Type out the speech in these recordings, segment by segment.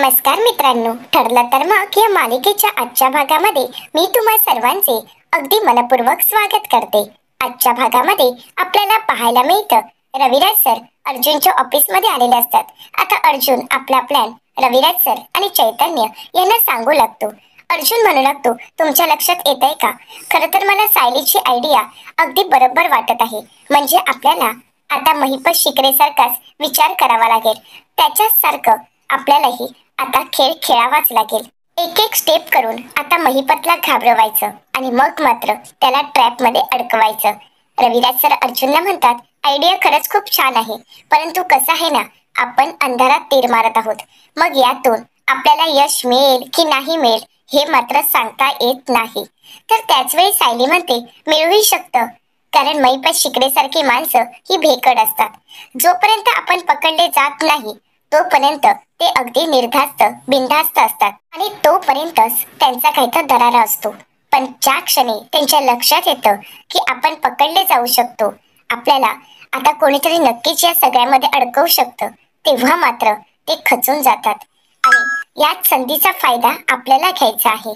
नमस्कार मित्रांनो, ठरलं तर मग या मालिकेच्या आजच्या भागामध्ये मी तुम्हा सर्वांचे अगदी मनपूर्वक स्वागत करते. आजच्या भागामध्ये आपल्याला पाहायला मिळतं रविराज सर अर्जुनच्या ऑफिस मध्ये आलेले असतात. आता अर्जुन आपला प्लॅन रविराज सर आणि चैतन्य यांना सांगू लागतो. अर्जुन म्हणू लागतो, तुमच्या लक्षात येत आहे का, खरं तर मला सायलीची आयडिया अगदी बरोबर वाटत आहे. म्हणजे आपल्याला आता महिपत शिकरे सारखाच विचार करावा लागेल. त्याच्याच सारखं आपल्यालाही आता खेळ खेळावाच लागेल. एक एक स्टेप करून आता महिपतला घाबरवायचं आणि मग मात्र त्याला ट्रॅप मध्ये अडकवायचं. रविराज सर अर्जुनला म्हणतात, आयडिया खरंच खूप छान आहे, परंतु कसं आहे ना, आपण अंधारात तीर मारत आहोत. मग यातून आपल्याला यश मिळेल की नाही मिळेल हे मात्र सांगता येत नाही. तर त्याच वेळी सायली म्हणते, मिळूही शकतं, कारण महिपत शिकरे सारखी माणसं ही भेकड असतात. जोपर्यंत आपण पकडले जात नाही तोपर्यंत ते अगदी निर्धास्त बिनधास्त असतात आणि तोपर्यंतच त्यांचा काहीतरी दरारा असतो. पण ज्या क्षणी त्यांच्या लक्षात येतं की आपण पकडले जाऊ शकतो, आपल्याला आता कोणीतरी नक्कीच या सगळ्यामध्ये अडकवू शकतं, तेव्हा मात्र ते खचून जातात आणि याच संधीचा फायदा आपल्याला घ्यायचा आहे.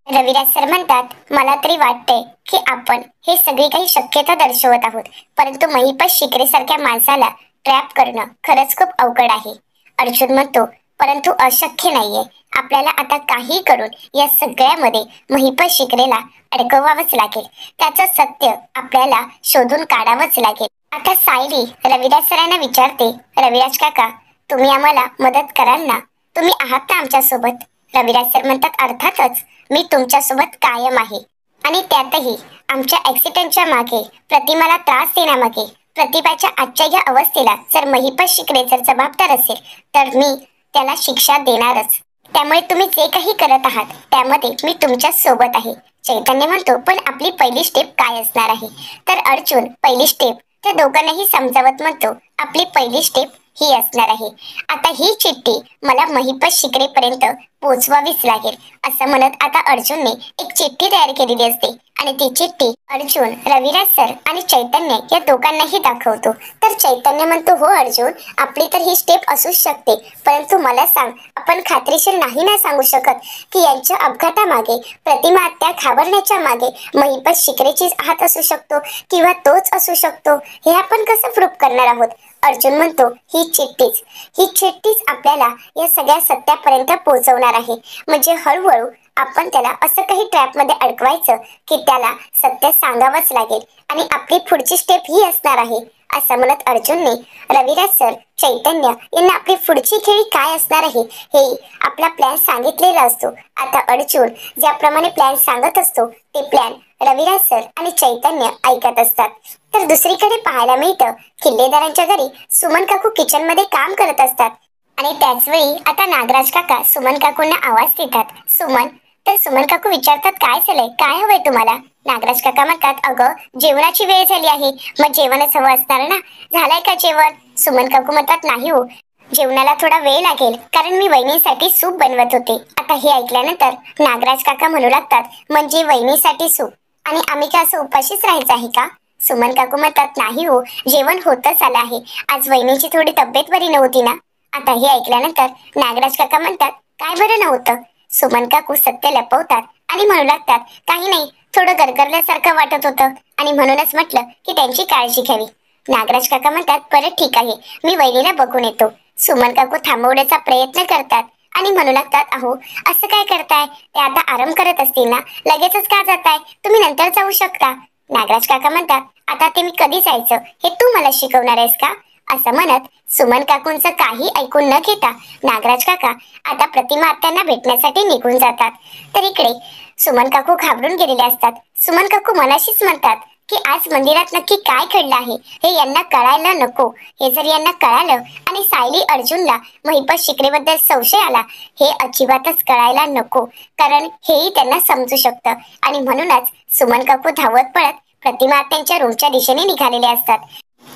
रविराज सर म्हणतात, मला तरी वाटतंय की आपण हे सगळी काही शक्यता दर्शवत आहोत, परंतु महिपत शिकरे सारख्या माणसाला ट्रॅप करणं खरंच खूप अवघड आहे. अर्जुन म्हणतो, परंतु अशक्य नाहीये. आपल्याला आता काही करून या सगळ्यामध्ये महिपत शिकरेला अडकवावंच लागेल. त्याचं सत्य आपल्याला शोधून काढावंच लागेल. आता सायली रविराज सरांना विचारते, रविराज काका, तुम्ही आम्हाला मदत कराल ना, तुम्ही आहात ना आमच्या सोबत. रविराज सर म्हणतात, अर्थातच मी तुमच्या सोबत कायम आहे. आणि त्यातही आमच्या ऍक्सिडेंटच्या मागे, प्रतिमाला त्रास देण्यामागे, प्रतिभाच्या आजच्या या अवस्थेला जर महिपत शिकरे जर जबाबदार असेल तर मी त्याला शिक्षा देणारच. त्यामुळे तुम्ही जे काही करत आहात त्यामध्ये मी तुमच्या सोबत आहे. चैतन्य म्हणतो, पण आपली पहिली स्टेप काय असणार आहे. तर अर्जुन पहिली स्टेप त्या दोघांनाही समजावत म्हणतो, आपली पहिली स्टेप ही असणार आहे. आता ही चिठ्ठी मला महिपत शिकरेपर्यंत पोहोचवावीच लागेल. असं म्हणत आता अर्जुनने एक चिठ्ठी तयार केलेली असते आणि ती चिठ्ठी अर्जुन रविराज सर आणि चैतन्य या दोघांनाही दाखवतो. तर चैतन्य म्हणतो, हो अर्जुन, आपली तर ही स्टेप असूच शकते, परंतु मला सांग, आपण खात्रीशीर नाही ना सांगू शकत की यांच्या अपघातामागे, प्रतिमा आत्या घाबरण्याच्या मागे महिपत शिकरेचीच हात असू शकतो किंवा तोच असू शकतो, हे आपण कसं प्रूव्ह करणार आहोत. अर्जुन म्हणतो, ही चिठ्ठीच आपल्याला या सगळ्या सत्यापर्यंत पोहोचवणार आहे. म्हणजे हळूहळू आपण त्याला असं काही ट्रॅप मध्ये अडकवायचं की त्याला सत्य सांगावंच लागेल आणि आपली पुढची स्टेप ही असणार आहे. असं म्हणत अर्जुनने रविराज सर, चैतन्य यांना आपली पुढची खेळी काय असणार आहे हे आपला प्लॅन सांगितलेला असतो. आता अर्जुन ज्याप्रमाणे प्लॅन सांगत असतो ते प्लॅन रविराज सर आणि चैतन्य ऐकत असतात. तर दुसरीकडे पाहायला मिळतं, किल्लेदारांच्या घरी सुमन काकू किचन मध्ये काम करत असतात आणि त्याच वेळी आता नागराज काका सुमन काकूंना आवाज देतात. सुमन काकू विचारतात, काय झालंय, काय हवंय तुम्हाला. नागराज काका म्हणतात, अगं जेवणाची वेळ झाली आहे, मग जेवणच हवं असणार ना, झालंय का जेवण. सुमन काकू म्हणतात, नाही हो, जेवणाला थोडा वेळ लागेल, कारण मी वहिनीसाठी सूप बनवत होते. आता हे ऐकल्यानंतर नागराज काका म्हणू लागतात, म्हणजे वहिनीसाठी सूप, आणि आम्ही का असं उपाशीच राहायचं आहे का. सुमन काकू म्हणतात, नाही हो, जेवण होतच आलं आहे, आज वहिनीची थोडी तब्येत बरी नव्हती ना. आता हे ऐकल्यानंतर नागराज काका म्हणतात, काय बरं नव्हतं. सुमन काकू सत्य लपवतात आणि म्हणू लागतात, काही नाही, थोडं गरगरल्यासारखं वाटत होतं आणि म्हणूनच म्हटलं की त्यांची काळजी घ्यावी. नागराज काका म्हणतात, बरं ठीक आहे, मी वहिनीला बघून येतो. सुमन काकू थांबवण्याचा प्रयत्न करतात आणि म्हणू लागतात, अहो असं काय करताय, ते आता आराम करत असतील ना, लगेचच का जाताय, तुम्ही नंतर जाऊ शकता. नागराज काका म्हणतात, आता ते मी कधी जायचं हे तू मला शिकवणार आहेस का. असं म्हणत सुमन काकूंचं काही ऐकून न घेता नागराज काका आता प्रतिमा आत्यांना भेटण्यासाठी निघून जातात. तर इकडे सुमन काकू घाबरून गेलेले असतात. सुमन काकू मनाशीच म्हणतात की आज मंदिरात नक्की काय घडलं आहे हे यांना कळायला नको. हे जर यांना कळालं आणि सायली अर्जुनला महिपत शिकरेबद्दल संशय आला, हे अजिबातच कळायला नको, कारण हेही त्यांना समजू शकतं. आणि म्हणूनच सुमन काकू धावत पळत प्रतिमा आत्यांच्या रूमच्या दिशेने निघालेले असतात.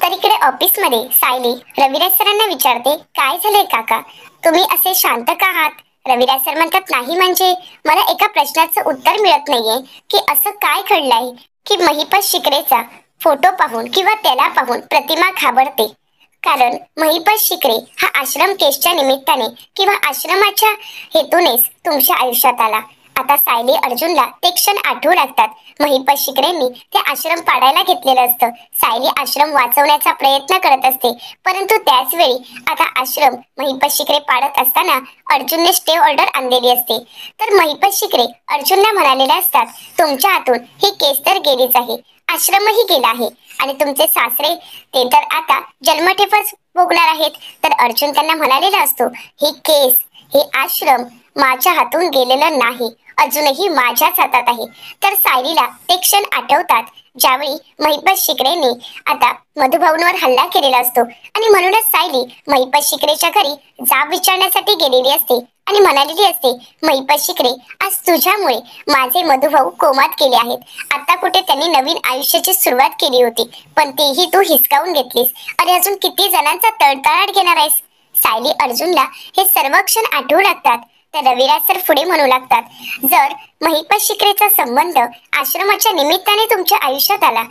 तर इकडे ऑफिस मध्ये सायली रविराज सरांना विचारते, काय झालंय काका, तुम्ही असे शांत का आहात. रविराज सर म्हणतात, नाही म्हणजे मला एका प्रश्नाचं उत्तर मिळत नाहीये की असं काय घडलंय की महिपत शिकरेचा फोटो पाहून किंवा त्याला पाहून प्रतिमा घाबरते. कारण महिपत शिकरे हा आश्रम केसच्या निमित्ताने किंवा आश्रमाच्या हेतूनेच तुमच्या आयुष्यात आला. आता सायली अर्जुनला ते क्षण आठवू लागतात. महिपत शिकरेंनी ते आश्रम पाडायला घेतलेलं असतं. सायली आश्रम वाचवण्याचा प्रयत्न करत असते, परंतु त्याच वेळी आता आश्रम महिपत शिकरे पाडत असताना अर्जुनने स्टे ऑर्डर आणलेली असते. तर महिपत शिकरे अर्जुनला म्हणालेले असतात, तुमच्या हातून ही केस तर गेलीच आहे, आश्रमही गेला आहे आणि तुमचे सासरे ते तर आता जन्मठेपच भोगणार आहेत. तर अर्जुन त्यांना म्हणालेला असतो, ही केस हे आश्रम माझ्या हातून गेलेलं नाही, अजूनही माझ्याच हातात आहे. तर सायलीला ते क्षण आठवतात ज्यावेळी महिपत शिकरेने आता मधुभाऊंवर हल्ला केलेला असतो आणि म्हणूनच सायली महिपत शिकरेच्या घरी जाब विचारण्यासाठी गेलेली असते आणि म्हणालेली असते, महिपत शिकरे आज तुझ्यामुळे माझे मधुभाऊ कोमात गेले आहेत. आता कुठे त्यांनी नवीन आयुष्याची सुरुवात केली होती, पण तेही तू हिसकावून घेतलीस. अरे अजून किती जणांचा तळतळाट घेणार आहेस? सायली अर्जुनला हे सर्व क्षण आठवू लागतात. तर रविराज सर पुढे म्हणू लागतात, जर महिपत शिकरेचा संबंध आश्रमाच्या निमित्ताने तुमच्या आयुष्यात आला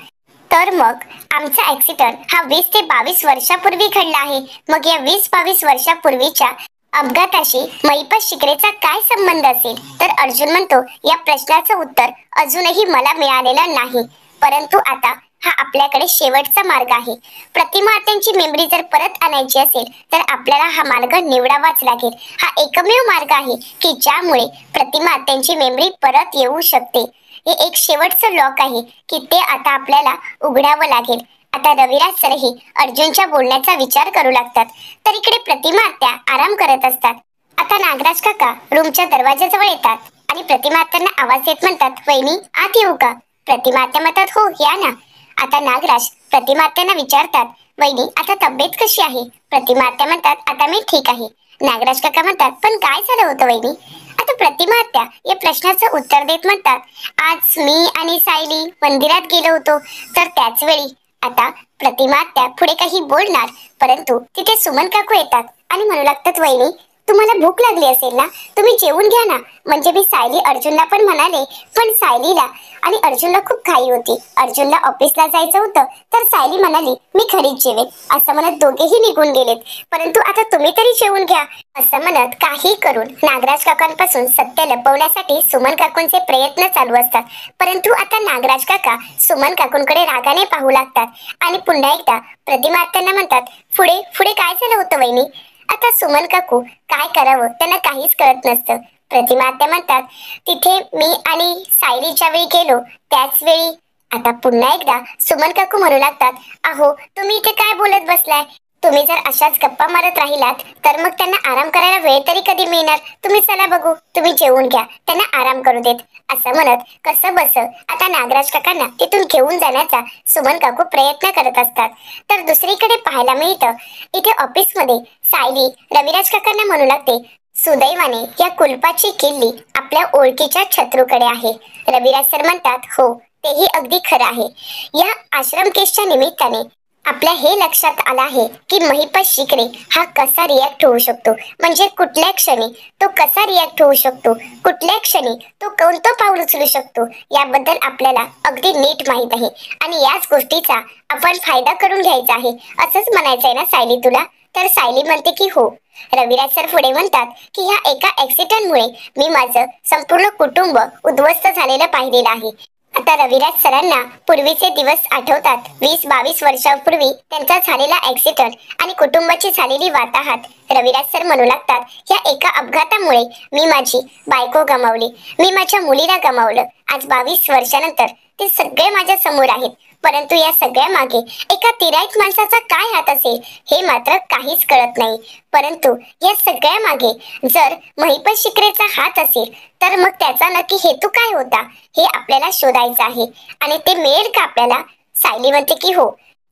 तर मग आमचा ऍक्सिडेंट हा 20 ते 22 वर्षापूर्वी घडला आहे. मग या 20-22 वर्षापूर्वीच्या अपघाताशी महिपत शिकरेचा काय संबंध असेल? तर अर्जुन म्हणतो, या प्रश्नाचं उत्तर अजूनही मला मिळालेलं नाही, परंतु आता हा आपल्याकडे शेवटचा मार्ग आहे. प्रतिमा त्यांची मेमरी जर परत आणायची असेल तर आपल्याला हा मार्ग निवडावाच लागेल. हा एकमेव मार्ग आहे की ज्यामुळे प्रतिमा त्यांची मेमरी परत येऊ शकते. हे एक शेवटचं लॉक आहे की ते आता आपल्याला उघडावं लागेल. आता रविराज सरही अर्जुनच्या बोलण्याचा विचार करू लागतात. तर इकडे प्रतिमा आत्या आराम करत असतात. आता नागराज काका रूमच्या दरवाजाजवळ येतात आणि प्रतिमा आत्यांना आवाज देत म्हणतात, वहिनी आत येऊ का? प्रतिमा आत्या म्हणतात, हो या ना. आता नागराज प्रतिमा आत्यांना विचारतात, वहिनी आता तब्येत कशी आहे? प्रतिमा आत्या म्हणतात, आता मी ठीक आहे. नागराज काका म्हणतात, पण काय झालं होतं वहिनी? आता प्रतिमा आत्या या प्रश्नाचं उत्तर देत म्हणतात, आज मी आणि सायली मंदिरात गेलो होतो, तर त्याच वेळी आता प्रतिमा आत्या पुढे काही बोलणार, परंतु तिथे सुमन काकू येतात आणि म्हणू लागतात, वहिनी तुम्हाला भूक लागली असेल ना, तुम्ही जेवून घ्या ना. म्हणजे मी सायली अर्जुनला पण म्हणाले, पण सायलीला आणि अर्जुनला खूप घाई होती. अर्जुनला ऑफिसला जायचं होतं, तर सायली म्हणाली मी घरीच जेवेन. असं म्हणत दोघेही निघून गेलेत. परंतु आता तुम्ही तरी जेवून घ्या. असं म्हणत काही करून नागराज काकांपासून सत्य लपवण्यासाठी सुमन काकूंचे प्रयत्न चालू असतात. परंतु आता नागराज काका सुमन काकूंकडे रागाने पाहू लागतात आणि पुन्हा एकदा प्रतिमा आत्यांना म्हणतात, पुढे पुढे काय झालं होतं वहिनी? आता सुमन काकू काय करावं त्यांना काहीच कळत नसतं. प्रतिमा आत्या म्हणतात, तिथे मी आणि सायली ज्यावेळी गेलो त्याच वेळी आता पुन्हा एकदा सुमन काकू म्हणू लागतात, अहो तुम्ही इथे काय बोलत बसलाय? तुम्ही जर अशाच गप्पा मारत राहिलात तर मग त्यांना आराम करायला वेळ तरी कधी मिळणार? तुम्ही चला बघू, तुम्ही जेवून घ्या, त्यांना आराम करू देत. असं म्हणत कसं बस आता नागराज काकांना तिथून घेऊन जाण्याचा सुमन काकू प्रयत्न करत असतात. तर दुसरीकडे पाहायला मिळतं, इथे ऑफिसमध्ये सायली रविराज काकांना म्हणू लागते, सुदैवाने या कुलपाची किल्ली आपल्या ओळखीच्या शत्रूकडे आहे. रविराज सर म्हणतात, हो तेही अगदी खरं आहे. या आश्रम केसच्या निमित्ताने आपल्या हे लक्षात आलं आहे की महिपत शिकरे हा कसा रिॲक्ट होऊ शकतो, म्हणजे कुठल्या क्षणी तो कसा रिॲक्ट होऊ शकतो, कुठल्या क्षणी तो कोणतं पाऊल उचलू शकतो, याबद्दल आपल्याला अगदी नीट माहित आहे आणि याच गोष्टीचा आपण फायदा करून घ्यायचा आहे. असंच म्हणायचंय ना सायली तुला? तर सायली म्हणते की हो. रविराज सर पुढे म्हणतात की ह्या एका ऍक्सिडेंटमुळे मी माझं संपूर्ण कुटुंब उद्ध्वस्त झालेलं पाहिलेलं आहे. आता रविराज सरांना पूर्वीचे दिवस आठवतात. 20-22 वर्षांपूर्वी त्यांचा झालेला ऍक्सिडेंट आणि कुटुंबाची झालेली वाताहत. रविराज सर म्हणू लागतात, या एका अपघातामुळे मी माझी बायको गमावली, मी माझ्या मुलीला गमावलं. आज 22 वर्षानंतर ते सगळे माझ्या समोर आहेत. परंतु या सगळ्या मागे एका तिराईत माणसाचा काय हात असेल हे मात्र काहीच कळत नाही. परंतु या सगळ्या मागे जर महिपत शिकरेचा हात असेल तर मग त्याचा नक्की हेतू काय होता हे आपल्याला शोधायचं आहे आणि ते मिळेल का आपल्याला? सायली म्हणते की हो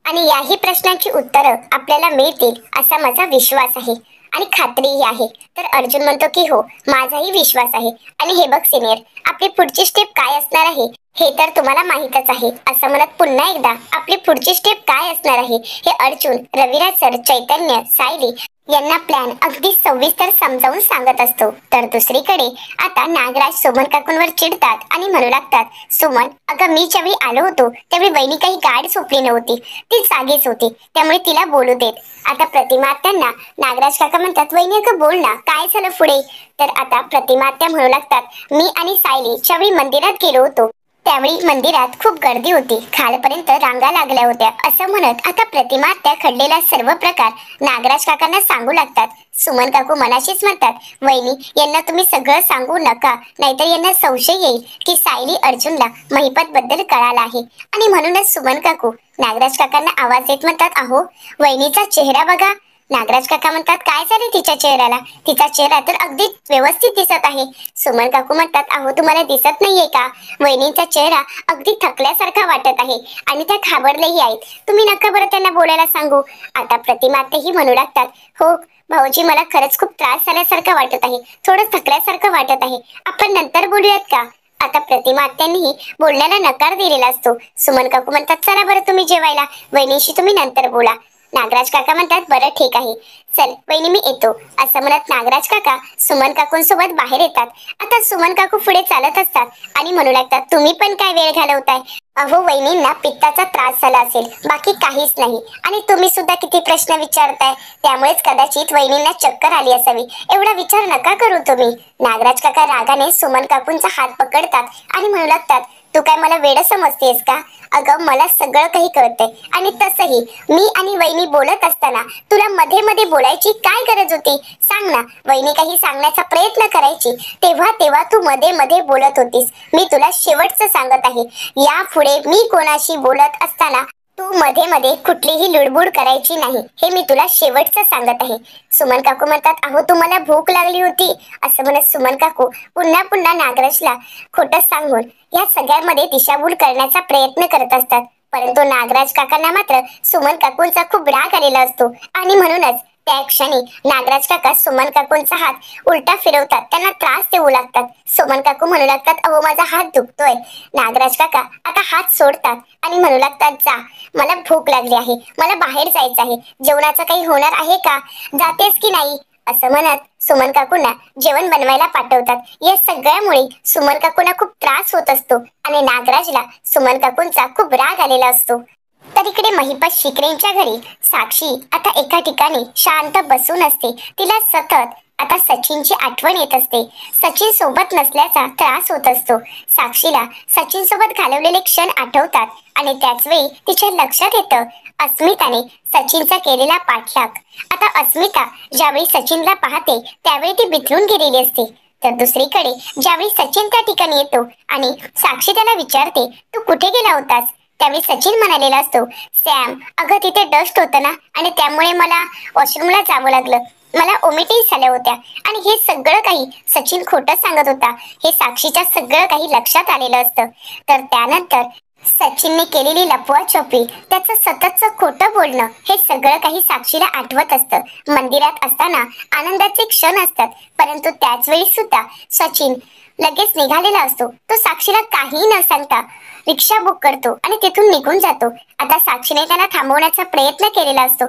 आणि याही प्रश्नांची उत्तरं आपल्याला मिळतील असा माझा विश्वास आहे आणि खात्रीही आहे. तर अर्जुन म्हणतो की हो माझाही विश्वास आहे. आणि हे बघ सिनियर, आपली पुढची स्टेप काय असणार आहे हे तर तुम्हाला माहीतच आहे. असं म्हणत पुन्हा एकदा आपली पुढची स्टेप काय असणार आहे हे अर्जुन, रविराज सर, चैतन्य, सायली यांना प्लॅन अगदी सविस्तर समजावून सांगत असतो. तर दुसरीकडे आता नागराज सुमन काकूंवर चिडतात आणि म्हणू लागतात, सुमन, अगं मी ज्यावेळी आलो होतो त्यावेळी वहिनी काही गाढ झोपली नव्हती, ती जागीच होती, त्यामुळे तिला बोलू देत. आता प्रतिमा त्यांना नागराज काका म्हणतात, वहिनी अगं बोल ना, काय झालं पुढे? तर आता प्रतिमा त्या म्हणू लागतात, मी आणि सायली ज्यावेळी मंदिरात गेलो होतो त्यावेळी मंदिरात खूप गर्दी होती, खालपर्यंत रांगा लागल्या होत्या, असं म्हणत आता प्रतिमा त्या घडलेला सर्व प्रकार नागराज काकांना सांगू लागतात. सुमन काकू मनाशीच म्हणतात, वहिनी यांना तुम्ही सगळं सांगू नका, नाहीतर यांना संशय येईल की सायली अर्जुनला महिपत बद्दल कळाला आहे. आणि म्हणूनच सुमन काकू नागराज काकांना आवाज देत म्हणतात, अहो वहिनीचा चेहरा बघा. नागराज काका म्हणतात, काय झाले तिच्या चेहऱ्याला? तिचा चेहरा तर अगदी व्यवस्थित दिसत आहे. सुमन काकू म्हणतात, अहो तुम्हाला दिसत नाहीये का? वहिनींचा चेहरा अगदी थकल्यासारखा वाटत आहे आणि त्या घाबरलेही आहेत. तुम्ही नका बरं त्यांना बोलायला सांगू. आता प्रतिमातेही म्हणू लागतात, हो भाऊजी, मला खरंच खूप त्रास झाल्यासारखं वाटत आहे, थोडं थकल्यासारखं वाटत आहे, आपण नंतर बोलूयात का? आता प्रतिमा आत्यांनीही बोलण्याला नकार दिलेला असतो. सुमन काकू म्हणतात, चला बरं तुम्ही जेवायला, वहिनीशी तुम्ही नंतर बोला. नागराज काका म्हणतात, बरं ठीक आहे, चल वहिनी मी येतो, असं म्हणत नागराज काका सुमन काकूंसोबत बाहेर येतात. आता सुमन काकू पुढे चालत असतात आणि म्हणू लागतात, तुम्ही पण काय वेळ घालवताय? अहो वहिनींना पित्ताचा त्रास झाला असेल, बाकी काहीच नाही, आणि तुम्ही सुद्धा किती प्रश्न विचारताय, त्यामुळेच कदाचित वहिनींना चक्कर आली असावी, एवढा विचार नका करू तुम्ही. नागराज काका रागाने सुमन काकूंचा हात पकडतात आणि म्हणू लागतात, तू काय मला वेड समजतेस का? अगं मला सगळं काही कळतंय, आणि तसंही मी आणि वहिनी बोलत असताना तुला मध्ये मध्ये बोलायची काय गरज होती? सांग ना. वहिनी काही सांगण्याचा प्रयत्न करायची तेव्हा तेव्हा तू मध्ये मध्ये बोलत होतीस. मी तुला शेवटचं सांगत आहे, यापुढे मी कोणाशी बोलत असताना तू मध्ये मध्ये कुठलीही लुडबुड करायची नाही, हे मी तुला शेवटचं सांगत आहे. सुमन काकू म्हणतात, अहो तुम्हाला भूक लागली होती, असं म्हणत सुमन काकू पुन्हा पुन्हा नागराजला खोटं सांगून या सगळ्यामध्ये दिशाभूल करण्याचा प्रयत्न करत असतात. परंतु नागराज काकांना मात्र सुमन काकूंचा खूप राग आलेला असतो आणि म्हणूनच त्या क्षणी नागराज काका सुमन काकूंचा हात उलटा फिरवतात, त्यांना त्रास देऊ लागतात. सुमन काकू म्हणू लागतात, अहो माझा हात दुखतोय. नागराज काका आता हात सोडतात आणि म्हणू लागतात, जा, मला भूक लागली आहे, मला बाहेर जायचं आहे, जेवणाचं काही होणार आहे का? जातेस की नाही? असं म्हणत सुमन काकूंना जेवण बनवायला पाठवतात. या सगळ्यामुळे सुमन काकूंना खूप त्रास होत असतो आणि नागराजला सुमन काकूंचा खूप राग आलेला असतो. तर इकडे महिपत शिकरेंच्या घरी साक्षी आता एका ठिकाणी शांत बसून असते. तिला सतत आता सचिनची आठवण येत असते. सचिन सोबत नसल्याचा त्रास होत असतो. साक्षीला सचिन सोबत घालवलेले क्षण आठवतात आणि त्याच वेळी तिच्या लक्षात येतं अस्मिताने सचिनचा केलेला पाठलाग. आता अस्मिता ज्यावेळी सचिनला पाहते त्यावेळी ती बिथरून गेलेली असते. तर दुसरीकडे ज्यावेळी सचिन त्या ठिकाणी येतो आणि साक्षी त्याला विचारते, तू कुठे गेला होतास? त्यावेळी सचिन म्हणालेला असतो, सॅम, अगं तिथे डस्ट होतं ना आणि त्यामुळे मला वॉशरूमला जावं लागलं, मला ओमिटिंग झाल्या होत्या. आणि हे सगळं काही सचिन खोटं सांगत होता हे साक्षीच्या सगळं काही लक्षात आलेलं असतं. तर त्यानंतर सचिनने केलेली लपवाछपवी, त्याचं सततचं खोटं बोलणं, हे सगळं काही साक्षीला आठवत असतं. मंदिरात असताना आनंदाचे क्षण असतात, परंतु त्याच वेळी सुद्धा सचिन लगेच निघालेला असतो. तो साक्षीला काही न सांगता रिक्षा बुक करतो आणि तिथून निघून जातो. आता साक्षीने त्याला थांबवण्याचा प्रयत्न केलेला असतो,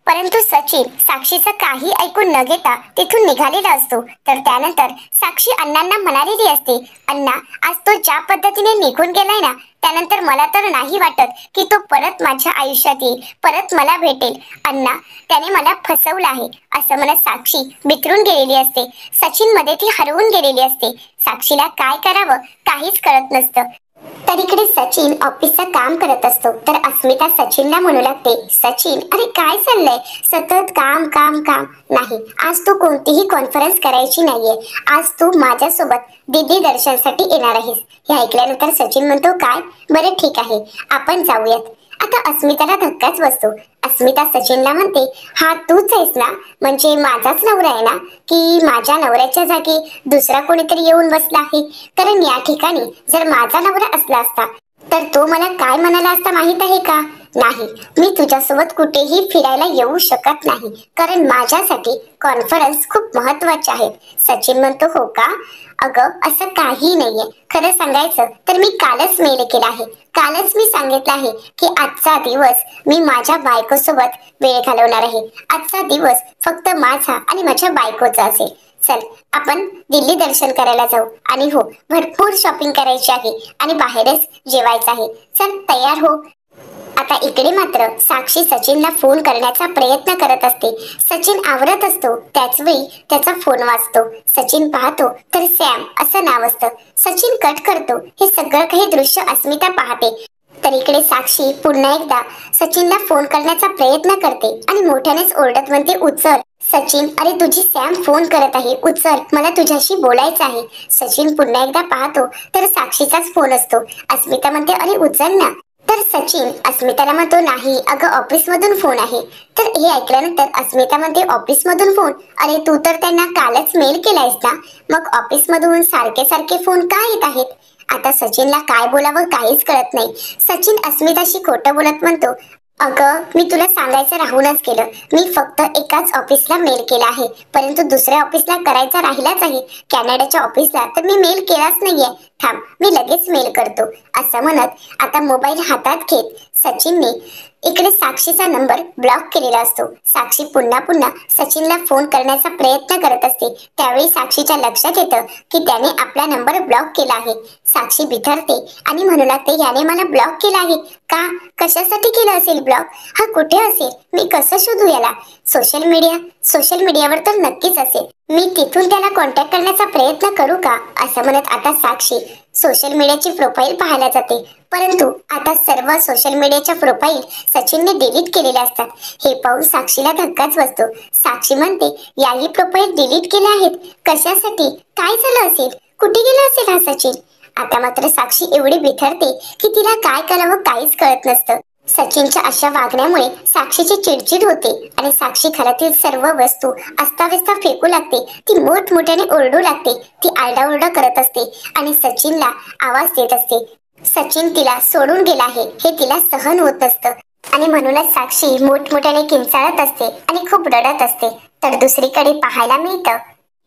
परंतु सचिन साक्षीचं काही ऐकून न घेता तिथून निघालेला असतो. तर त्यानंतर साक्षी अण्णांना म्हणालेली असते, अण्णा, आज तो ज्या पद्धतीने निघून गेलाय ना, त्यानंतर मला तर नाही वाटत की तो परत माझ्या आयुष्यात येईल, परत मला भेटेल. अण्णा, त्याने मला फसवलं आहे, असं म्हणत साक्षी बिथरून गेलेली असते. सचिन मध्ये ती हरवून गेलेली असते. साक्षीला काय करावं काहीच कळत नसतं. तर इकडे सचिन ऑफिसचं काम करत असतो. तर अस्मिता सचिनला म्हणू लागते, सचिन, अरे काय चाललंय? सतत काम काम काम. नाही, आज तू कोणतीही कॉन्फरन्स करायची नाहीये, आज तू माझ्यासोबत दीदी दर्शनासाठी येणार आहेस. हे ऐकल्यानंतर सचिन म्हणतो, काय? बरं ठीक आहे, आपण जाऊयात. आता अस्मिताला धक्काच बसतो. अस्मिता सचिनला म्हणते, हा तूच आहेस ना? म्हणजे माझाच नवरा आहे ना? की माझ्या नवऱ्याच्या जागी दुसरा कोणीतरी येऊन बसला आहे? कारण या ठिकाणी जर माझा नवरा असला असता तर तो मला काय म्हणाला असता माहित आहे का? नाही, मी तुझ्यासोबत कुठेही फिरायला येऊ शकत नाही, कारण माझ्यासाठी कॉन्फरन्स खूप महत्वाची आहे. सचिन म्हणतो, हो का? अगं असं काही नाहीये, खरं सांगायचं तर मी कालच मेल केला आहे, कालच मी सांगितलं आहे की आजचा दिवस मी माझ्या बायकोसोबत वेळ घालवणार आहे. आजचा दिवस फक्त माझा आणि माझ्या बायकोचा असेल. चल आपण दिल्ली दर्शन करायला जाऊ. आणि हो, भरपूर शॉपिंग करायची आहे आणि बाहेरच जेवायचं आहे. चल तयार हो. आता इकडे मात्र साक्षी सचिनला फोन करण्याचा प्रयत्न करत असते. सचिन आवरत असतो त्याच वेळी त्याचा फोन वाजतो. सचिन पाहतो तर सॅम असं नाव असतं. सचिन कट करतो. हे सगळं काही दृश्य अस्मिता पाहते. तर इकडे साक्षी पुन्हा एकदा सचिनला फोन करण्याचा प्रयत्न करते आणि मोठ्यानेच ओरडत म्हणते, उचल. सचिन, अरे तुझी सॅम फोन करत आहे, उचल, मला तुझ्याशी बोलायचं आहे. सचिन पुन्हा एकदा पाहतो तर साक्षीचाच फोन असतो. अस्मिता म्हणते, अरे उचल ना. तर सचिन अस्मिताला म्हणतो, नाही अगं ऑफिस मधून फोन आहे. तर हे ऐकल्यानंतर अस्मिता म्हणते, ऑफिस मधून फोन? अरे तू तर त्यांना कालच मेल केलायस ना, मग ऑफिस मधून सारखे सारखे फोन का येत आहेत? आता सचिनला काय बोलावं काहीच कळत नाही. सचिन अस्मिताशी खोटं बोलत म्हणतो, अगं मी तुला सांगायचं राहूनच गेलं. मी फक्त एकाच ऑफिसला मेल केला आहे, परंतु दुसऱ्या ऑफिसला करायचा राहिलाच आहे. कॅनडाच्या ऑफिसला तर मी मेल केलाच नाहीये. थांब, मी लगेच मेल करतो. असं म्हणत आता मोबाईल हातात घेत सचिनने इकडे साक्षीचा नंबर ब्लॉक केलेला असतो. साक्षी पुन्हा पुन्हा सचिनला फोन करण्याचा प्रयत्न करत असते. त्यावेळी साक्षीच्या लक्षात येतं की त्याने आपला नंबर ब्लॉक केला आहे. साक्षी बिथरते आणि म्हणू लागते, याने मला ब्लॉक केला आहे का? कशासाठी केलं असेल ब्लॉक? हा कुठे असेल? मी कसं शोधू याला? सोशल मीडियावर तर नक्कीच असेल. मी तिथून त्याला कॉन्टॅक्ट करण्याचा प्रयत्न करू का? असं म्हणत आता साक्षी सोशल मीडियाची प्रोफाईल पाहायला जाते. परंतु आता सर्व सोशल मीडियाच्या प्रोफाईल सचिनने डिलीट केलेल्या असतात. हे पाहून साक्षीला धक्काच बसतो. साक्षी म्हणते, याही प्रोफाईल डिलीट केल्या आहेत? कशासाठी? काय झालं असेल? कुठे गेला असेल हा सचिन? आता मात्र साक्षी एवढी बिथरते की तिला काय करावं काहीच कळत नसतं. सचिनच्या अशा वागण्यामुळे साक्षीची चिडचिड होते आणि साक्षी घरातील सर्व वस्तू अस्ताव्यस्त फेकू लागते. ती मोठमोठ्याने ओरडू लागते. ती आरडाओरडा करत असते आणि सचिनला आवाज देत असते. सचिन तिला सोडून गेला आहे हे तिला सहन होत असतं आणि म्हणूनच साक्षी मोठमोठ्याने किंचाळत असते आणि खूप रडत असते. तर दुसरीकडे पाहायला मिळतं,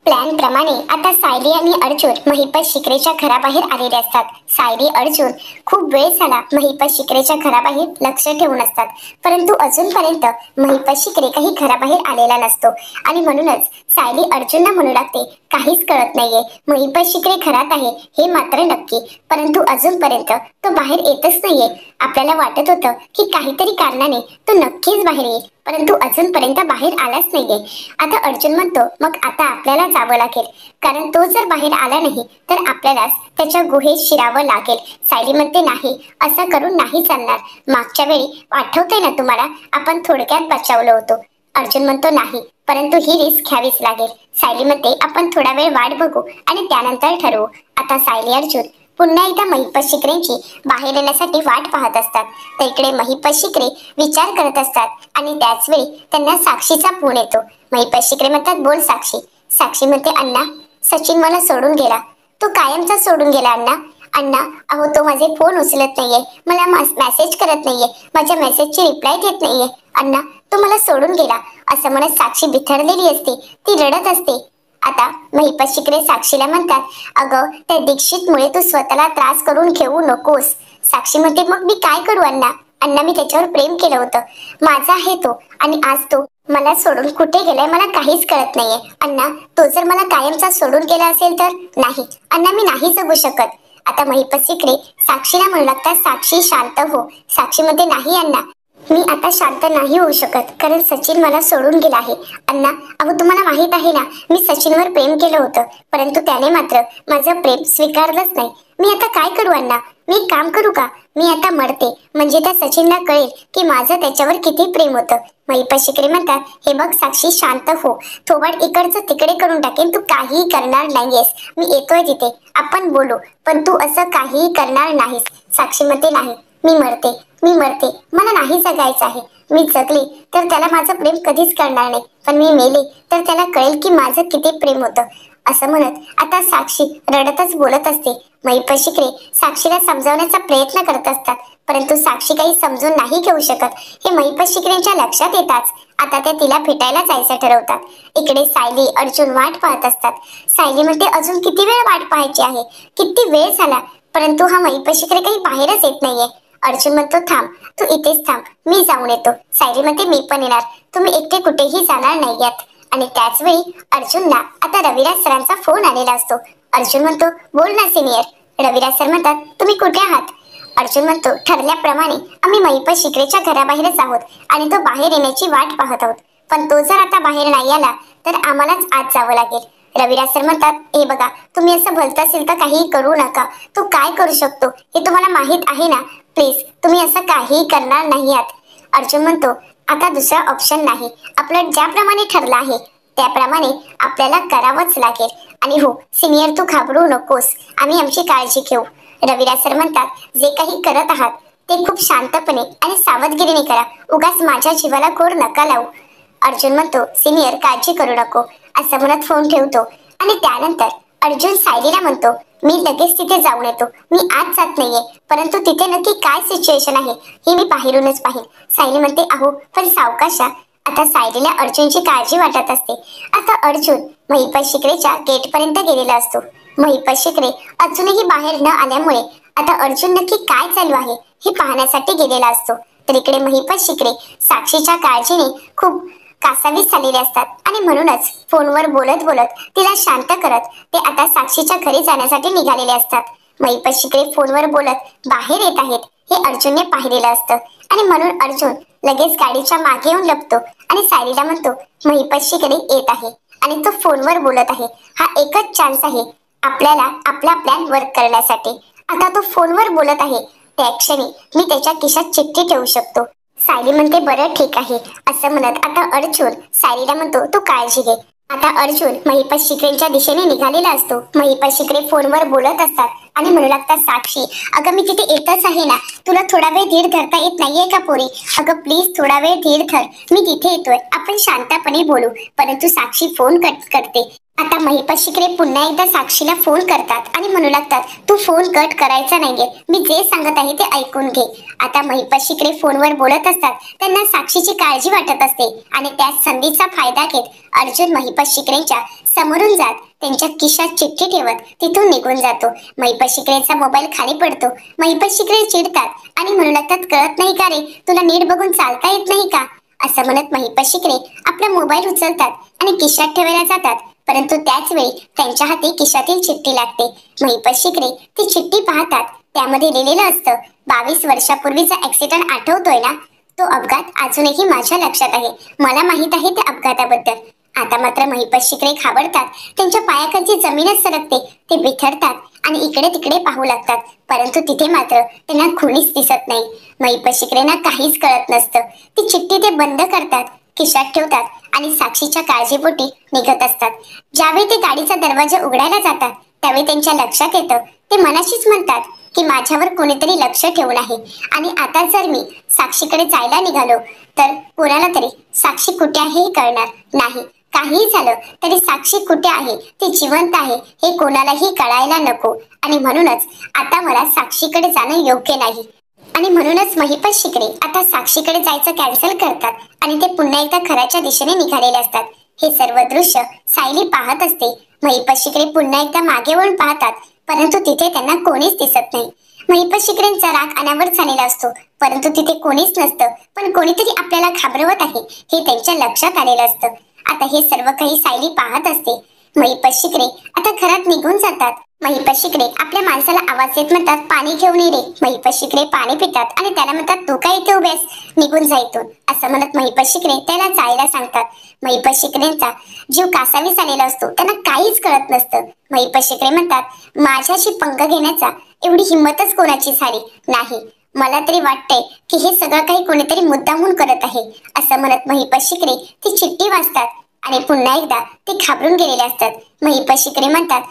प्लॅन प्रमाणे आता सायली आणि अर्जुन महिपत शिकरेच्या घराबाहेर आलेले असतात. सायली अर्जुन खूप वेळ झाला महिपत शिकरेच्या घराबाहेर लक्ष ठेवून असतात, परंतु अजूनपर्यंत महिपत शिकरे काही घराबाहेर आलेला नसतो आणि म्हणूनच सायली अर्जुनला म्हणू लागते, काहीच कळत नाहीये, महिपत शिकरे घरात आहे हे मात्र नक्की, परंतु अजूनपर्यंत तो बाहेर येतच नाहीये. आपल्याला वाटत होतं की काहीतरी कारणाने तो नक्कीच बाहेर येईल, परंतु अजूनपर्यंत बाहेर आलाच नाहीये. आता अर्जुन म्हणतो, मग आता आपल्याला जावं लागेल, कारण तो जर बाहेर आला नाही तर आपल्यालाच त्याच्या गुहेत शिरावं लागेल. सायली म्हणते, नाही, असं करून नाही चालणार. मागच्या वेळी आठवतंय ना तुम्हाला, आपण थोडक्यात बचावलं होतं. अर्जुन म्हणतो, नाही, परंतु ही रिस्क घ्यावीच लागेल. सायली म्हणते, आपण थोडा वेळ वाट बघू आणि त्यानंतर ठरवू. आता सायली अर्जुन पुन्हा एकदा महिपत शिकरेंची बाहेर येण्यासाठी वाट पाहत असतात. तर इकडे महिपत शिकरे विचार करत असतात आणि त्याच वेळी त्यांना साक्षीचा फोन येतो. महिपत शिकरे म्हणतात, बोल साक्षी. साक्षी म्हणते, अण्णा, सचिन मला सोडून गेला. तो कायमचा सोडून गेला अण्णा. अण्णा, अहो तो माझे फोन उचलत नाहीये, मला मेसेज करत नाहीये, माझ्या मेसेजची रिप्लाय देत नाहीये. अण्णा, तो मला सोडून गेला. असं म्हणत साक्षी बिथरलेली असते, ती रडत असते. आता महिपत शिकरे साक्षीला म्हणतात, अगं त्या दीक्षितमुळे तू स्वतःला त्रास करून घेऊ नकोस. साक्षी म्हणते, मग मी काय करू अण्णा? अण्णा, मी त्याच्यावर प्रेम केलं होतं, माझा आहे तो, आणि आज तो मला सोडून कुठे गेलाय मला काहीच कळत नाहीये. अण्णा, तो जर मला कायमचा सोडून गेला असेल तर? नाही अण्णा, मी नाही जगू शकत. आता महिपत शिकरे साक्षीला म्हणू लागतात, साक्षी शांत हो. साक्षी म्हणते, नाही अण्णा, मी आता शांत नाही होऊ शकत, कारण सचिन मला सोडून गेला आहे. अण्णा, अहो तुम्हाला माहित आहे ना, मी सचिनवर प्रेम केलं होतं, परंतु त्याने मात्र माझं प्रेम स्वीकारलंच नाही. मी आता काय करू अण्णा? मी एक काम करू का? मी आता मरते, म्हणजे त्या सचिनला कळेल की माझं त्याच्यावर किती प्रेम होतं. महिपत शिकरे म्हणतात, हे बघ साक्षी, शांत हो. थोबाड इकडचं तिकडे करून टाकेन, तू काहीही करणार नाहीयेस. मी येतोय तिथे, आपण बोलू, पण तू असं काहीही करणार नाहीस. साक्षी म्हणते, नाही, मी मरते, मला नाही जगायचं आहे. मी जगले तर त्याला माझं प्रेम कधीच कळणार नाही, पण मी मेले तर त्याला कळेल की माझं किती प्रेम होतं. असं म्हणत आता साक्षी रडतच बोलत असते. महिपत शिकरे साक्षीला समजावण्याचा प्रयत्न करत असतात, परंतु साक्षी काही समजून नाही घेऊ शकत. हे महिपत शिकरेंच्या लक्षात येताच आता त्या तिला भेटायला जायचं ठरवतात. इकडे सायली अर्जुन वाट पाहत असतात. सायली म्हणते, अजून किती वेळ वाट पाहायची आहे? किती वेळ झाला, परंतु हा महिपत शिकरे काही बाहेरच येत नाहीये. अर्जुन म्हणतो थांब, तू इथेच थांब, मी जाऊन येतो. सायली म्हणते मी पण येणार, तुम्ही एकटे कुठेही जाणार नाहीयात. आणि त्याच वेळी अर्जुनला आता रविराज सरांचा फोन आलेला असतो. अर्जुन म्हणतो बोल ना सिनियर. रविराज सर म्हणतात तुम्ही कुठे आहात? अर्जुन म्हणतो ठरल्याप्रमाणे आम्ही महिपत शिकरेच्या घराबाहेरच आहोत आणि तो बाहेर येण्याची वाट पाहत आहोत. पण तो जर आता बाहेर नाही आला तर आम्हालाच आत जावं लागेल. रविराज सर म्हणतात हे बघा, तुम्ही असं भलत असेल तर काहीही करू नका. तो काय करू शकतो हे तुम्हाला माहित आहे ना. प्लीज तुम्ही असं काहीही करणार नाही आहात. अर्जुन म्हणतो आता दुसरा ऑप्शन नाही, आपलं ज्याप्रमाणे ठरलं आहे त्याप्रमाणे आपल्याला करावंच लागेल. आणि हो सिनियर, तू घाबरू नकोस, आम्ही आमची काळजी घेऊ. रविराज सर म्हणतात जे काही करत आहात ते खूप शांतपणे आणि सावधगिरीने करा, उगाच माझ्या जीवाला घोर नका लावू. अर्जुन म्हणतो सिनियर काळजी करू नको, असं म्हणत फोन ठेवतो. आणि त्यानंतर अर्जुन सायलीला म्हणतो मी लगेच तिथे जाऊन येतो, मी आज जात नाहीये, परंतु तिथे नक्की काय सिच्युएशन आहे हे मी बाहेरूनच पाहीन. सायली म्हणते अहो पण सावकाशा. आता सायलीला अर्जुनची काळजी वाटत असते. आता अर्जुन महिपत शिकरेच्या गेट पर्यंत गेलेला असतो. महिपत शिकरे अजूनही बाहेर न आल्यामुळे आता अर्जुन नक्की काय चालू आहे हे पाहण्यासाठी गेलेला असतो. तर इकडे महिपत शिकरे साक्षीच्या काळजीने खूप कासावीस झालेले असतात आणि म्हणूनच फोनवर बोलत बोलत तिला शांत करत ते आता साक्षीच्या घरी जाण्यासाठी निघालेले असतात. महिपत शिकरे फोनवर बोलत बाहेर येत आहेत हे अर्जुनने पाहिलेलं असतं आणि म्हणून अर्जुन लगेच गाडीच्या मागे येऊन लपतो आणि सायलीला म्हणतो महिपत शिकरे येत आहे आणि तो फोनवर बोलत आहे. हा एकच चान्स आहे आपल्याला आपला प्लॅन वर्क करण्यासाठी. आता तो फोनवर बोलत आहे त्या क्षणी मी त्याच्या खिशात चिठ्ठी ठेवू शकतो. सायली म्हणते बरं ठीक आहे, असं म्हणत आता अर्जुन सायलीला म्हणतो तू काळजी घे. आता अर्जुन महिपत शिकरेंच्या दिशेने निघालेला असतो. महिपत शिकरे फोनवर बोलत असतात आणि म्हणू लागतात साक्षी अगं मी तिथे येतच आहे ना, तुला थोडा वेळ धीर धरता येत नाहीये का पोरी? अगं प्लीज थोडा वेळ धीर धर, मी तिथे येतोय, आपण शांतपणे बोलू. परंतु साक्षी फोन कट करते. आता महिपत शिकरे पुन्हा एकदा साक्षीला फोन करतात आणि म्हणू लागतात तू फोन कट करायचा नाहीये, मी जे सांगत आहे ते ऐकून घे. आता महिपत शिकरे फोनवर बोलत असतात, त्यांना साक्षीची काळजी वाटत असते आणि त्या संधीचा फायदा घेत अर्जुन महिपत शिकरेंच्या समोरून जात त्यांच्या खिशात चिठ्ठी ठेवत तिथून निघून जातो. महिपत शिकरेचा मोबाईल खाली पडतो. महिपत शिकरे चिडतात आणि म्हणू लागतात कळत नाही का रे, तुला नीट बघून चालता येत नाही का? असं म्हणत महिपत शिकरे आपला मोबाईल उचलतात आणि खिशात ठेवायला जातात. परंतु त्याच वेळी त्यांच्या हाती खिशातील चिठ्ठी लागते. महिपत शिकरे ती चिठ्ठी पाहतात, त्यामध्ये लिहिलेलं असतं 22 वर्षापूर्वीचा ऍक्सिडेंट आठवतोय ना, तो अपघात अजूनही माझ्या लक्षात आहे, मला माहित आहे त्या अपघाताबद्दल. आता मात्र महिपत शिकरे घाबरतात, त्यांच्या पायाखालची जमीनच सरकते, ते बिथरतात आणि इकडे तिकडे पाहू लागतात. परंतु तिथे मात्र त्यांना कोणीच दिसत नाही. महिपत शिकरेंना काहीच कळत नसतं. ती चिठ्ठी ते बंद करतात, खिशात ठेवतात आणि साक्षीच्या काळजीपोटी निघत असतात. ज्यावेळी ते गाडीचा दरवाजा उघडायला जातात त्यावेळी त्यांच्या लक्षात येतं, ते मनाशीच म्हणतात की माझ्यावर कोणीतरी लक्ष ठेवून आहे आणि आता जर मी साक्षीकडे जायला निघालो तर कोणाला तरी साक्षी कुठे आहे हे कळणार नाही. काही झालं तरी साक्षी कुठे आहे, ती जिवंत आहे हे कोणालाही कळायला नको आणि म्हणूनच आता मला साक्षीकडे जाणं योग्य नाही. आणि म्हणूनच महिपत शिकरे आता साक्षीकडे जायचं कॅन्सल करतात आणि ते पुन्हा एकदा घराच्या दिशेने निघालेले असतात. हे सर्व दृश्य सायली पाहत असते. महिपत शिकरे पुन्हा एकदा मागे वळून पाहतात, परंतु तिथे त्यांना कोणीच दिसत नाही. महिपत शिकरेंचा राग अनावर झालेला असतो, परंतु तिथे कोणीच नसतं. पण कोणीतरी आपल्याला घाबरवत आहे हे त्यांच्या लक्षात आलेलं असतं. आता हे सर्व काही सायली पाहत असते. महिपत शिकरे आता घरात निघून जातात. महिपत शिकरे आपल्या माणसाला आवाज देत म्हणतात पाणी घेऊन ये रे. महिपत शिकरे पाणी पितात आणि त्याला म्हणतात तू काय इथे उभेस, निघून जा इथून. असं म्हणत महिपत शिकरे त्याला जायला सांगतात. महिपत शिकरेंचा जीव कासावीस आलेला असतो, त्यांना काहीच कळत नसतं. महिपत शिकरे म्हणतात माझ्याशी पंग घेण्याचा एवढी हिंमतच कोणाची झाली नाही, मला तरी वाटतंय की हे सगळं काही कोणीतरी मुद्दामून करत आहे. असं म्हणत महिपत शिकरे ती चिठ्ठी वाचतात आणि पुन्हा एकदा ते घाबरून गेलेले असतात. महिपत शिकरे म्हणतात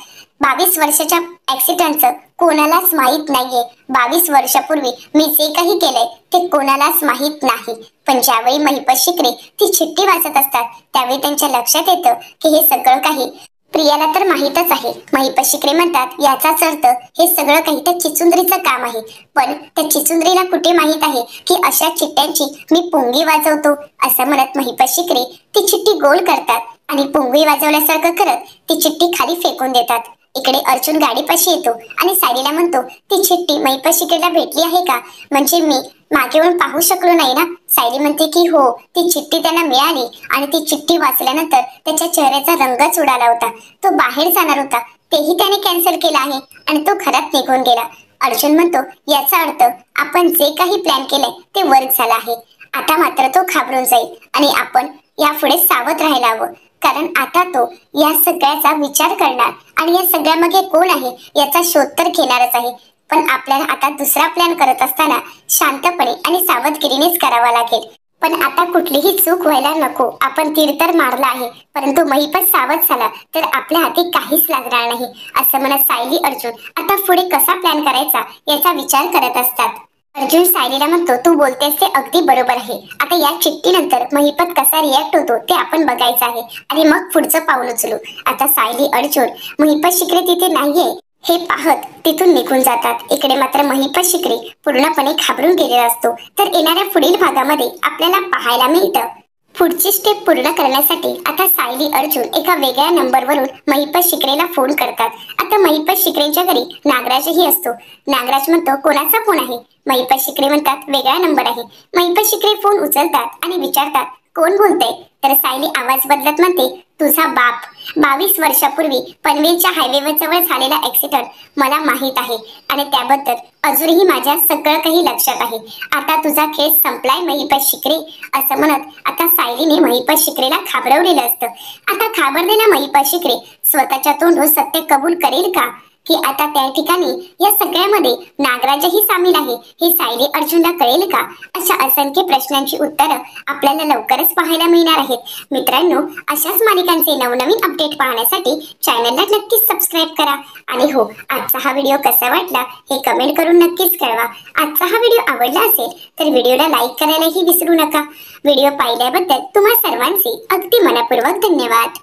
22 वर्षाच्या ऍक्सिडेंटचं कोणालाच माहित नाहीये. 22 वर्षापूर्वी मी जे काही केलंय ते कोणालाच माहित नाही. पण ज्यावेळी महिपत शिकरे ती चिठ्ठी वाचत असतात त्यावेळी त्यांच्या लक्षात येतं की हे सगळं काही प्रियाला तर माहीतच आहे. महिपत शिकरे म्हणतात याचाच अर्थ हे सगळं काही त्या चिचुंद्रीचं काम आहे. पण त्या चिचुंद्रीला कुठे माहित आहे की अशा चिठ्ठ्यांची मी पुंगी वाजवतो. असं म्हणत महिपत शिकरे ती चिठ्ठी गोल करतात आणि पुंगी वाजवल्यासारखं करत ती चिठ्ठी खाली फेकून देतात. इकडे अर्जुन गाडीपाशी येतो आणि सायलीला म्हणतो, ती चिठ्ठी महिपत शिकरेला भेटली आहे का? म्हणजे मी मागे येऊन पाहू शकलो नाही ना? सायली म्हणते की हो, ती चिठ्ठी त्यांना मिळाली आणि ती चिठ्ठी वाचल्यानंतर त्याच्या चेहऱ्याचा रंगच उडाला होता. तो बाहेर जाणार होता, तेही त्याने कॅन्सल केलं आहे आणि तो घरात निघून गेला. अर्जुन म्हणतो, याचा अर्थ आपण जे काही प्लॅन केलंय ते वर्क झालं आहे. आता मात्र तो घाबरून जाईल आणि आपण यापुढे सावध राहायला हवं, कारण आता तो या सगळ्याचा विचार करणार आणि या सगळ्यामागे कोण आहे याचा शोध तर घेणारच आहे. पण आपल्याला आता दुसरा प्लॅन करत असताना शांतपणे आणि सावधगिरीनेच करावा लागेल. पण आता कुठलीही चूक व्हायला नको. आपण तीर तर मारला आहे, परंतु महिपत सावध झाला तर आपल्या हाती काहीच लागणार नाही. असं म्हणत सायली अर्जुन आता पुढे कसा प्लॅन करायचा याचा विचार करत असतात. अर्जुन सायलीला म्हणतो, तू बोलतेस ते अगदी बरोबर आहे. आता या चिठ्ठीनंतर महिपत कसा रिॲक्ट होतो ते आपण बघायचं आहे आणि मग पुढचं पाऊल उचलू. आता सायली अर्जुन महिपत शिकरे तिथे नाहीये हे पाहत तिथून निघून जातात. इकडे मात्र महिपत शिकरे पूर्णपणे घाबरून गेलेला असतो. तर येणाऱ्या पुढील भागामध्ये आपल्याला पाहायला मिळतं, पुढची स्टेप पूर्ण करण्यासाठी आता सायली अर्जुन एका वेगळ्या नंबरवरून महिपत शिकरेला फोन करतात. आता महिपत शिकरेच्या घरी नागराजही असतो. नागराज म्हणतो, कोणाचा फोन आहे? महिपत शिकरे म्हणतात, वेगळा नंबर आहे. महिपत शिकरे फोन उचलतात आणि विचारतात, कोण बोलतंय? तर सायली आवाज बदलत म्हणते, तुझा बाप. 22 वर्षापूर्वी पनवेलच्या हायवेवर जवळ झालेला ऍक्सिडेंट मला माहित आहे आणि त्याबद्दल अजूनही माझ्या सगळं काही लक्षात आहे. आता तुझा केस संपलाय महिपत शिकरे. असं म्हणत आता सायलीने महिपत शिकरेला घाबरवलेलं असतं. आता घाबरलेला महिपत शिकरे स्वतःच्या तोंडून सत्य कबूल करेल का, की आता त्या ठिकाणी या सगळ्यामध्ये नागराजही सामील आहे हे सायली अर्जुनला कळेल का? अशा असंख्य प्रश्नांची उत्तरं आपल्याला लवकरच पाहायला मिळणार आहेत. मित्रांनो, अशाच मालिकांचे नवनवीन अपडेट पाहण्यासाठी चॅनलला नक्कीच सबस्क्राईब करा. आणि हो, आजचा हा व्हिडिओ कसा वाटला हे कमेंट करून नक्कीच कळवा. आजचा हा व्हिडिओ आवडला असेल तर व्हिडिओला लाईक करायलाही विसरू नका. व्हिडिओ पाहिल्याबद्दल तुम्हा सर्वांचे अगदी मनपूर्वक धन्यवाद.